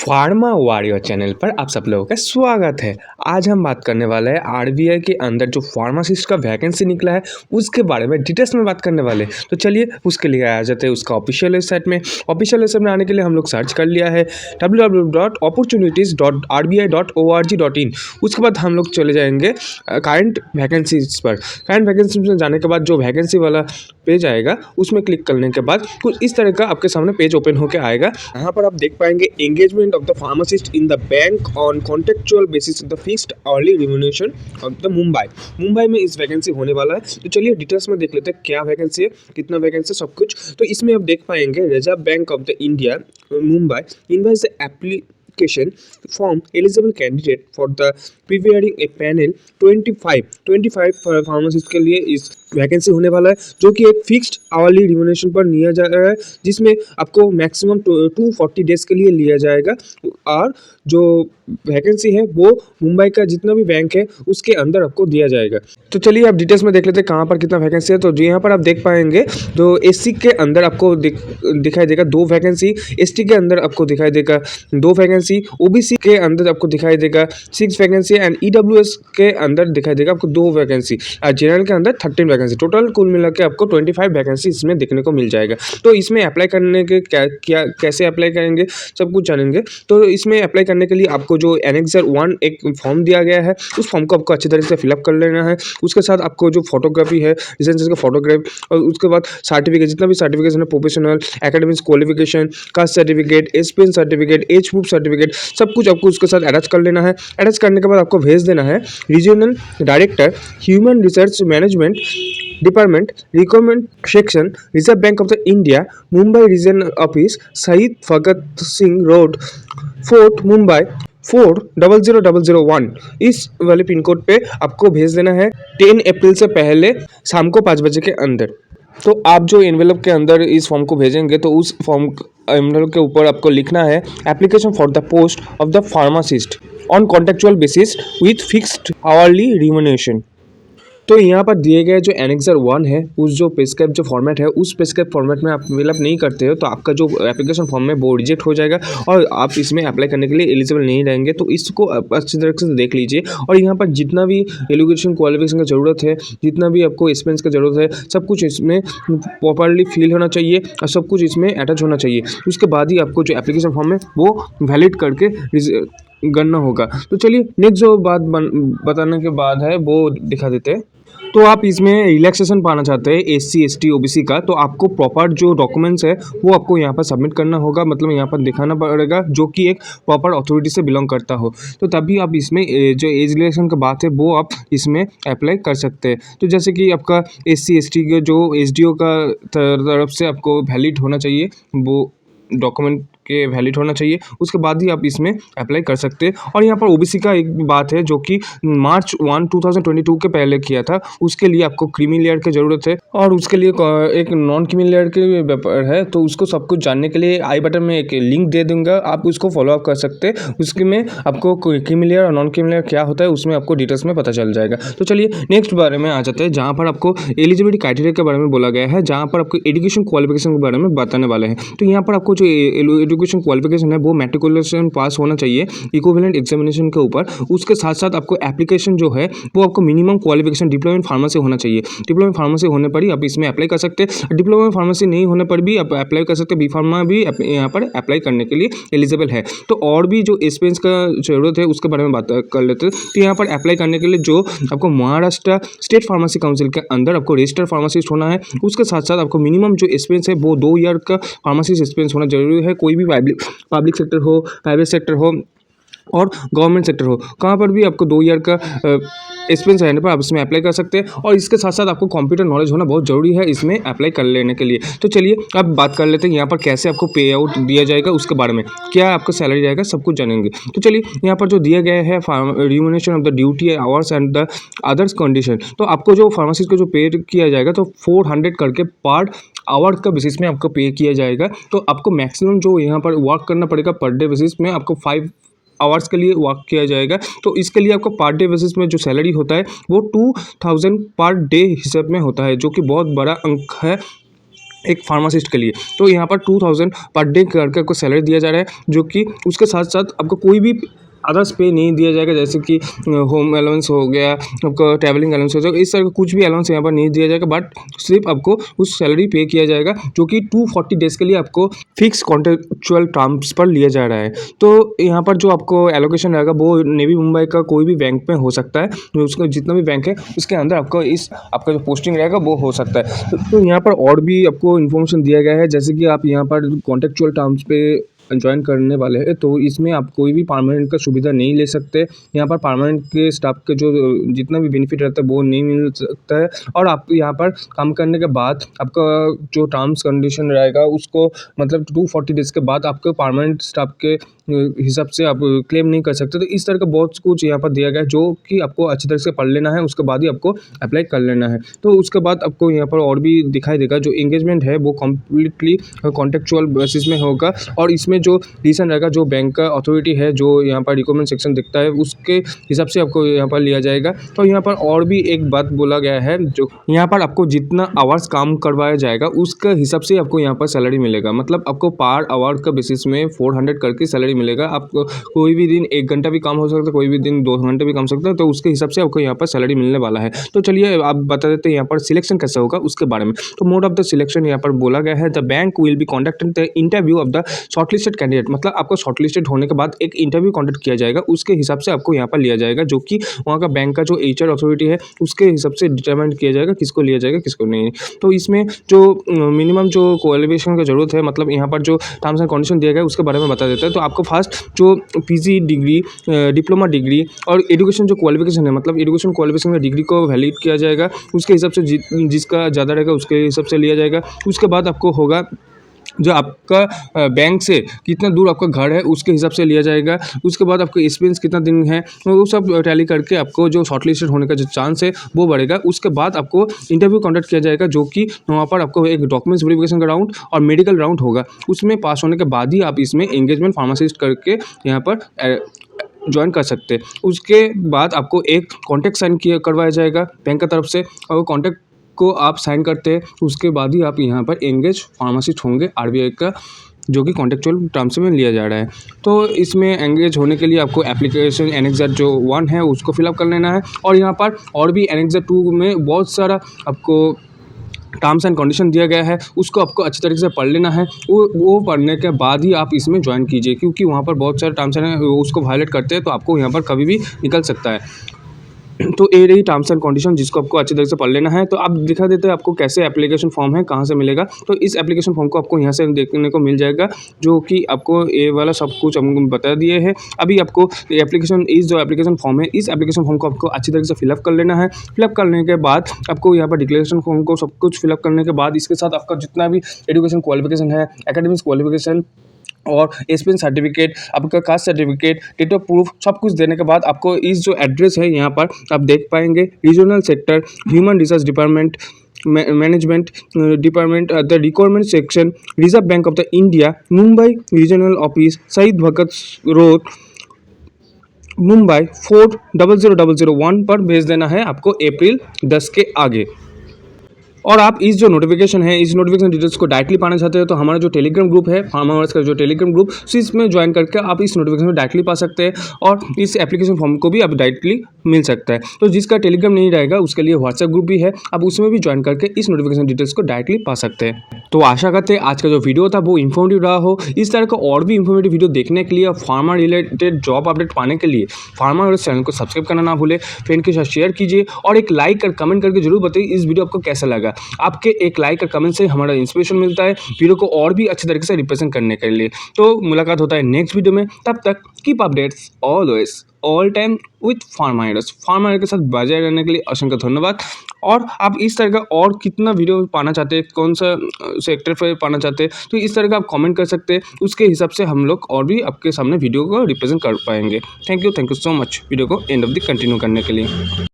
Pharma warrior channel पर आप सब लोगों का स्वागत है। आज हम बात करने वाले हैं आरबीआई के अंदर जो फार्मासिस्ट का वैकेंसी निकला है उसके बारे में डिटेल्स में बात करने वाले हैं। तो चलिए उसके लिए आ जाते हैं उसका ऑफिशियल वेबसाइट में। ऑफिशियल वेबसाइट में आने के लिए हम लोग सर्च कर लिया है www.opportunities.rbI.org.in। उसके बाद हम लोग चले जाएंगे करंट वैकेंसीज पर। करंट वैकेंसीज में जाने के बाद जो वैकेंसी वाला पेज आएगा उसमें क्लिक करने के बाद कुछ इस तरह का आपके सामने पेज ओपन होकर आएगा। यहाँ पर आप देख पाएंगे engagement of the pharmacist in the bank on contractual basis of the fixed hourly remuneration of the Mumbai में इस वैकेंसी होने वाला है। तो चलिए डिटेल्स में देख लेते हैं क्या वैकेंसी है, कितना वैकेंसी, सब कुछ। तो इसमें आप देख पाएंगे reserve bank of the India Mumbai invoice the application form eligible candidate for the preparing a panel 25 pharmacist के लिए इस वैकेंसी होने वाला है, जो कि एक फिक्स्ड आवरली रिम्यूनरेशन पर लिया जा रहा है, जिसमें आपको मैक्सिमम 240 डेज के लिए लिया जाएगा। और जो वैकेंसी है वो मुंबई का जितना भी बैंक है उसके अंदर आपको दिया जाएगा। तो चलिए आप डिटेल्स में देख लेते हैं कहाँ पर कितना वैकेंसी है। तो जी यहाँ पर आप देख पाएंगे जो एससी के अंदर आपको दिखाई देगा 2 वैकेंसी, एसटी के अंदर आपको दिखाई देगा 2 वैकेंसी, ओबीसी के अंदर आपको दिखाई देगा 6 वैकेंसी एंड ईडब्ल्यूएस के अंदर दिखाई देगा आपको 2 वैकेंसी और जनरल के अंदर 13 वैकेंसी। टोटल कुल मिला के आपको 25 वैकेंसी इसमें देखने को मिल जाएगा। तो इसमें अप्लाई करने के कैसे अप्लाई करेंगे सब कुछ जानेंगे। तो इसमें अप्लाई करने के लिए आपको जो एनेक्सर 1 एक फॉर्म दिया गया है उस फॉर्म को आपको अच्छी तरह से फिलअप कर लेना है। उसके साथ आपको जो फोटोग्राफी है रिसेंस का फोटोग्राफ और उसके बाद सर्टिफिकेट जितना भी सर्टिफिकेशन है professional academic qualification caste certificate SPN certificate age proof certificate सब कुछ आपको उसके साथ अटैच कर लेना है। अटैच करने के बाद आपको भेज देना है regional director human resource management department requirement section reserve bank of the India Mumbai region office Shaheed Bhagat Singh road fort Mumbai 400001 इस वाले पिन कोड पे आपको भेज देना है 10 अप्रैल से पहले शाम को 5 बजे के अंदर। तो आप जो एनवेलप के अंदर इस फॉर्म को भेजेंगे तो उस फॉर्म एनवेलप के ऊपर आपको लिखना है application for the post of the pharmacist on contractual basis with fixed hourly remuneration. तो यहाँ पर दिए गए जो एनेक्सर 1 है उस जो प्रिस्क्राइब जो फॉर्मेट है उस प्रिस्क्राइब फॉर्मेट में आप फिलअप नहीं करते हो तो आपका जो एप्लीकेशन फॉर्म है वो रिजेक्ट हो जाएगा और आप इसमें अप्लाई करने के लिए एलिजिबल नहीं रहेंगे। तो इसको अच्छी तरह से देख लीजिए और यहाँ पर जितना भी एजुकेशन क्वालिफिकेशन की ज़रूरत है जितना भी आपको एक्सपीरियंस की ज़रूरत है सब कुछ इसमें प्रॉपरली फिल होना चाहिए और सब कुछ इसमें अटैच होना चाहिए। उसके बाद ही आपको जो एप्लीकेशन फॉर्म है वो वैलिड करके गणना होगा। तो चलिए नेक्स्ट जो बात बताने के बाद है वो दिखा देते हैं। तो आप इसमें रिलैक्सेशन पाना चाहते हैं एससी एसटी ओबीसी का तो आपको प्रॉपर जो डॉक्यूमेंट्स है वो आपको यहाँ पर सबमिट करना होगा, मतलब यहाँ पर दिखाना पड़ेगा जो कि एक प्रॉपर अथॉरिटी से बिलोंग करता हो। तो तभी आप इसमें जो एज रिलैक्सेशन की बात है वो आप इसमें अप्लाई कर सकते हैं। तो जैसे कि आपका एससी एसटी के जो एसडीओ का तरफ से आपको वैलिड होना चाहिए, वो डॉक्यूमेंट के वैलिड होना चाहिए, उसके बाद ही आप इसमें अप्लाई कर सकते हैं। और यहाँ पर ओबीसी का एक बात है जो कि मार्च 1 2022 के पहले किया था, उसके लिए आपको क्रीमी लेयर की ज़रूरत है और उसके लिए एक नॉन क्रीमी लेयर के व्यापार है। तो उसको सब कुछ जानने के लिए आई बटन में एक लिंक दे दूंगा, आप उसको फॉलोअप कर सकते हैं। उसके में आपको क्रीमी लेयर और नॉन क्रीमी लेयर क्या होता है उसमें आपको डिटेल्स में पता चल जाएगा। तो चलिए नेक्स्ट बारे में आ जाते हैं जहाँ पर आपको एलिजिबिलिटी क्राइटेरिया के बारे में बोला गया है, जहाँ पर आपको एजुकेशन क्वालिफिकेशन के बारे में बताने वाले हैं। तो यहाँ पर आपको जो एजुकेशन क्वालिफिकेशन है वो मैट्रिकुलेशन पास होना चाहिए इक्विवेलेंट एग्जामिनेशन के ऊपर। उसके साथ साथ आपको एप्लीकेशन जो है वो आपको minimum qualification diploma in pharmacy होना चाहिए। डिप्लोमा इन फार्मेसी होने पर ही आप इसमें अप्लाई कर सकते हैं। डिप्लोमा इन फार्मेसी नहीं होने पर भी आप अप्लाई कर सकते हैं। बी फार्मा भी यहाँ पर अप्लाई करने के लिए एलिजिबल है। तो और भी जो एक्सपीरियंस का जरूरत है उसके बारे में बात कर लेते हैं। तो यहाँ पर अप्लाई करने के लिए जो आपको महाराष्ट्र स्टेट फार्मेसी काउंसिल के अंदर आपको रजिस्टर्ड फार्मासिस्ट होना है। उसके साथ साथ आपको मिनिमम जो एक्सपीरियंस है वो 2 ईयर का फार्मासिस्ट एक्सपीरियंस होना जरूरी है। कोई भी पब्लिक सेक्टर हो, प्राइवेट सेक्टर हो और गवर्नमेंट सेक्टर हो, कहाँ पर भी आपको 2 ईयर का एक्सपीरियंस रहने पर आप इसमें अप्लाई कर सकते हैं। और इसके साथ साथ आपको कंप्यूटर नॉलेज होना बहुत ज़रूरी है इसमें अप्लाई कर लेने के लिए। तो चलिए अब बात कर लेते हैं यहाँ पर कैसे आपको पे आउट दिया जाएगा, उसके बारे में क्या आपका सैलरी जाएगा सब कुछ जानेंगे। तो चलिए यहाँ पर जो दिया गया है remuneration of the duty hours and the others condition, तो आपको जो फार्मासिस्ट को जो पे किया जाएगा तो 400 करके पर आवर का बेसिस में आपको पे किया जाएगा। तो आपको मैक्सिमम जो यहाँ पर वर्क करना पड़ेगा पर डे बेसिस में आपको 5 आवर्स के लिए वर्क किया जाएगा। तो इसके लिए आपको पर डे बेसिस में जो सैलरी होता है वो 2000 पर डे हिसाब में होता है, जो कि बहुत बड़ा अंक है। एक फार्मासिस्ट के लिए। तो यहाँ पर 2000 पर डे करके आपको सैलरी दिया जा रहा है, जो कि उसके साथ साथ आपको कोई भी अदर्स पे नहीं दिया जाएगा, जैसे कि होम अलाउंस हो गया, आपका ट्रैवलिंग अलाउंस हो जाएगा, इस तरह का कुछ भी अलाउंस यहाँ पर नहीं दिया जाएगा, बट सिर्फ आपको उस सैलरी पे किया जाएगा, जो कि 240 डेज़ के लिए आपको फिक्स कॉन्ट्रेक्चुअल टर्म्स पर लिया जा रहा है। तो यहाँ पर जो आपको एलोकेशन रहेगा वो नेवी मुंबई का कोई भी बैंक में हो सकता है, उसका जितना भी बैंक है उसके अंदर आपको आपका जो पोस्टिंग रहेगा वो हो सकता है। तो यहाँ पर और भी आपको इन्फॉर्मेशन दिया गया है, जैसे कि आप यहाँ पर कॉन्ट्रेक्चुअल टर्म्स पे ज्वाइन करने वाले हैं, तो इसमें आप कोई भी परमानेंट का सुविधा नहीं ले सकते। यहाँ पर परमानेंट के स्टाफ के जो जितना भी बेनिफिट रहता है वो नहीं मिल सकता है, और आप यहाँ पर काम करने के बाद आपका जो टर्म्स कंडीशन रहेगा उसको मतलब 240 डेज़ के बाद आपके परमानेंट स्टाफ के हिसाब से आप क्लेम नहीं कर सकते। तो इस तरह का बहुत कुछ यहाँ पर दिया गया है, जो कि आपको अच्छी तरह से पढ़ लेना है, उसके बाद ही आपको अप्लाई कर लेना है। तो उसके बाद आपको यहाँ पर और भी दिखाई देगा, जो एंगेजमेंट है वो कम्प्लीटली कॉन्टेक्चुअल बेसिस में होगा, और इसमें जो रीज़न रहेगा, जो बैंक का अथॉरिटी है जो यहाँ पर रिक्वायरमेंट सेक्शन दिखता है उसके हिसाब से आपको यहाँ पर लिया जाएगा। तो यहाँ पर और भी एक बात बोला गया है, जो यहाँ पर आपको जितना आवर्स काम करवाया जाएगा उसके हिसाब से आपको यहाँ पर सैलरी मिलेगा, मतलब आपको पर आवर का बेसिस में 400 करके सैलरी मिलेगा। आपको कोई भी दिन 1 घंटा भी काम हो सकता है, कोई भी दिन 2 घंटे भी काम हो सकता है, तो उसके हिसाब से आपको यहाँ पर सैलरी मिलने वाला है। तो चलिए आप बता देते हैं यहाँ पर सिलेक्शन कैसे होगा उसके बारे में। तो मोड ऑफ द सिलेक्शन यहाँ पर बोला गया है, the bank will be conducting the interview of the shortlisted candidate, मतलब आपको शॉर्टलिस्टेड होने के बाद एक इंटरव्यू कॉन्डक्ट किया जाएगा, उसके हिसाब से आपको यहाँ पर लिया जाएगा, जो कि वहाँ का बैंक का जो HR अथॉरिटी है उसके हिसाब से डिटरमाइन किया जाएगा किसको लिया जाएगा किसको नहीं। तो इसमें जो मिनिमम जो क्वालिफिकेशन की ज़रूरत है, मतलब यहाँ पर जो टर्म्स एंड कंडीशन दिया गया है उसके बारे में बता देता है। तो आपको फर्स्ट जो PG डिग्री, डिप्लोमा डिग्री और एजुकेशन जो क्वालिफिकेशन है, मतलब एजुकेशन क्वालिफिकेशन का डिग्री को वैलिड किया जाएगा, उसके हिसाब से जिसका ज़्यादा रहेगा उसके हिसाब से लिया जाएगा। उसके बाद आपको होगा जो आपका बैंक से कितना दूर आपका घर है उसके हिसाब से लिया जाएगा। उसके बाद आपका एक्सपीरियंस कितना दिन है वो सब टैली करके आपको जो शॉर्टलिस्टेड होने का जो चांस है वो बढ़ेगा। उसके बाद आपको इंटरव्यू कंडक्ट किया जाएगा, जो कि वहाँ पर आपको एक डॉक्यूमेंट्स वेरिफिकेशन का राउंड और मेडिकल राउंड होगा। उसमें पास होने के बाद ही आप इसमें एंगेजमेंट फार्मासिस्ट करके यहाँ पर ज्वाइन कर सकते हैं। उसके बाद आपको एक कॉन्ट्रैक्ट साइन करवाया जाएगा बैंक की तरफ से, और कॉन्ट्रैक्ट को आप साइन करते हैं उसके बाद ही आप यहाँ पर एंगेज फार्मासिस्ट होंगे RBI का, जो कि कॉन्ट्रेक्चुअल टर्म्स में लिया जा रहा है। तो इसमें एंगेज होने के लिए आपको एप्लीकेशन एनेक्सर जो 1 है उसको फिलअप कर लेना है, और यहाँ पर और भी एनेक्सर 2 में बहुत सारा आपको टर्म्स एंड कंडीशन दिया गया है, उसको आपको अच्छी तरीके से पढ़ लेना है। वो पढ़ने के बाद ही आप इसमें ज्वाइन कीजिए, क्योंकि वहाँ पर बहुत सारे टर्म्स हैं उसको वायलेट करते हैं तो आपको यहाँ पर कभी भी निकल सकता है। तो ये रही टर्म्स एंड कंडीशन, जिसको आपको अच्छी तरह से पढ़ लेना है। तो आप दिखा देते हैं आपको कैसे एप्लीकेशन फॉर्म है, कहाँ से मिलेगा। तो इस एप्लीकेशन फॉर्म को आपको यहाँ से देखने को मिल जाएगा, जो कि आपको ये वाला सब कुछ हम बता दिए हैं। अभी आपको जो एप्लीकेशन फॉर्म है, इस एप्लीकेशन फॉर्म को आपको अच्छी तरीके से फिलअप कर लेना है। फिलअप करने के बाद आपको यहाँ पर डिक्लेरेशन फॉर्म को सब कुछ फिलअप करने के बाद इसके साथ आपका जितना भी एजुकेशन क्वालिफिकेशन है, एकेडमिक्स क्वालिफिकेशन और एक्सपीरियंस सर्टिफिकेट, आपका caste certificate, date of proof, सब कुछ देने के बाद आपको इस जो एड्रेस है यहाँ पर आप देख पाएंगे, regional sector, human resource department, management department, the requirement section, reserve bank of the India, Mumbai regional office, Shaheed Bhagat road, Mumbai 400001 पर भेज देना है आपको अप्रैल 10 के आगे। और आप इस जो नोटिफिकेशन है, इस नोटिफिकेशन डिटेल्स को डायरेक्टली पाना चाहते हैं तो हमारा जो टेलीग्राम ग्रुप है, फार्मर्स का जो टेलीग्राम ग्रुप, इसमें ज्वाइन करके आप इस नोटिफिकेशन में डायरेक्टली पा सकते हैं, और इस एप्लीकेशन फॉर्म को भी आप डायरेक्टली मिल सकता है। तो जिसका टेलीग्राम नहीं रहेगा उसके लिए व्हाट्सएप ग्रुप भी है, आप उसमें भी ज्वाइन करके इस नोटिफिकेशन डिटेल्स को डायरेक्टली पा सकते हैं। तो आशा करते हैं आज का जो वीडियो था वो इन्फॉर्मेटिव रहा हो। इस तरह का और भी इन्फॉर्मेटिव वीडियो देखने के लिए, फार्मा रिलेटेड जॉब अपडेट पाने के लिए फार्मा चैनल को सब्सक्राइब करना ना भूले, फ्रेंड के साथ शेयर कीजिए, और एक लाइक और कमेंट करके जरूर बताइए इस वीडियो आपको कैसा लगा। आपके एक लाइक और कमेंट से हमारा इंस्पिरेशन मिलता है वीडियो को और भी अच्छे तरीके से रिप्रेजेंट करने के लिए। तो मुलाकात होता है नेक्स्ट वीडियो में, तब तक keep updates always all time with pharma के साथ बजाय रहने के लिए असंख्य धन्यवाद। और आप इस तरह का और कितना वीडियो पाना चाहते हैं, कौन सा सेक्टर पर पाना चाहते हैं, तो इस तरह का आप कमेंट कर सकते हैं, उसके हिसाब से हम लोग और भी आपके सामने वीडियो को रिप्रेजेंट कर पाएंगे। Thank you so much video को एंड ऑफ द कंटिन्यू करने के लिए।